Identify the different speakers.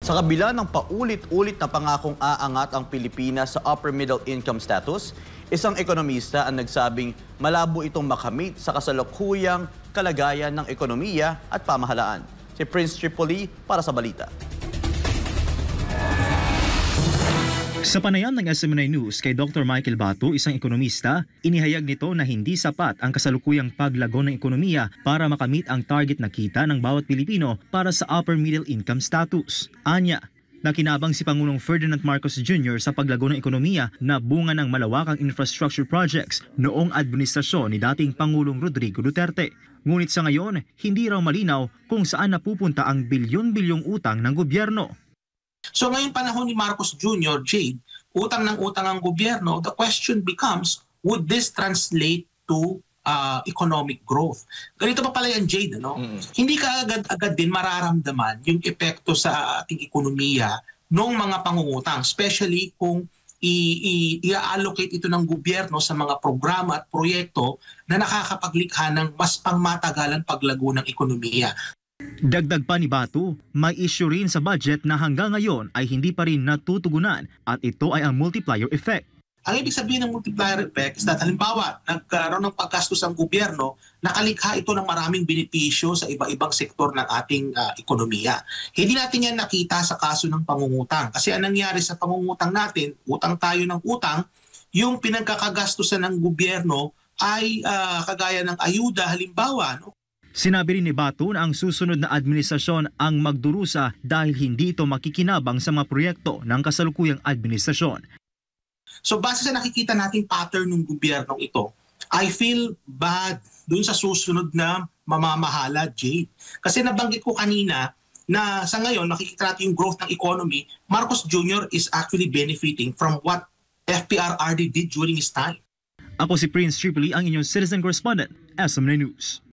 Speaker 1: Sa kabila ng paulit-ulit na pangakong aangat ang Pilipinas sa upper middle income status, isang ekonomista ang nagsabing malabo itong makamit sa kasalukuyang kalagayan ng ekonomiya at pamahalaan. Si Prince Tripoli para sa balita.
Speaker 2: Sa panayam ng SMNI News kay Dr. Michael Batu, isang ekonomista, inihayag nito na hindi sapat ang kasalukuyang paglago ng ekonomiya para makamit ang target na kita ng bawat Pilipino para sa upper middle income status. Anya, nakinabang si Pangulong Ferdinand Marcos Jr. sa paglago ng ekonomiya na bunga ng malawakang infrastructure projects noong administrasyon ni dating Pangulong Rodrigo Duterte. Ngunit sa ngayon, hindi raw malinaw kung saan napupunta ang bilyon-bilyong utang ng gobyerno.
Speaker 3: So ngayong panahon ni Marcos Jr., Jade, utang ng utang ang gobyerno, the question becomes, would this translate to economic growth? Ganito pa pala yan, Jade, ano? Hindi ka agad-agad din mararamdaman yung epekto sa ating ekonomiya ng mga pangungutang, especially kung i-allocate ito ng gobyerno sa mga programa at proyekto na nakakapaglikha ng mas pangmatagalan paglago ng ekonomiya.
Speaker 2: Dagdag pa ni Batu, may issue rin sa budget na hanggang ngayon ay hindi pa rin natutugunan at ito ay ang multiplier effect.
Speaker 3: Ang ibig sabihin ng multiplier effect is that halimbawa, nagkaroon ng paggastos ang gobyerno, nakalikha ito ng maraming benepisyo sa iba-ibang sektor ng ating ekonomiya. Hindi natin yan nakita sa kaso ng pangungutang. Kasi anong nangyari sa pangungutang natin, utang tayo ng utang, yung pinagkakagastusan ng gobyerno ay kagaya ng ayuda, halimbawa, no?
Speaker 2: Sinabi rin ni Batu na ang susunod na administrasyon ang magdurusa dahil hindi ito makikinabang sa mga proyekto ng kasalukuyang administrasyon.
Speaker 3: So base sa nakikita nating pattern ng gobyernong ito, I feel bad dun sa susunod na mamamahala, Jade. Kasi nabanggit ko kanina na sa ngayon makikita natin yung growth ng economy, Marcos Jr. is actually benefiting from what FPRRD did during his time.
Speaker 2: Ako si Prince Tripoli, ang inyong citizen correspondent, SMNI News.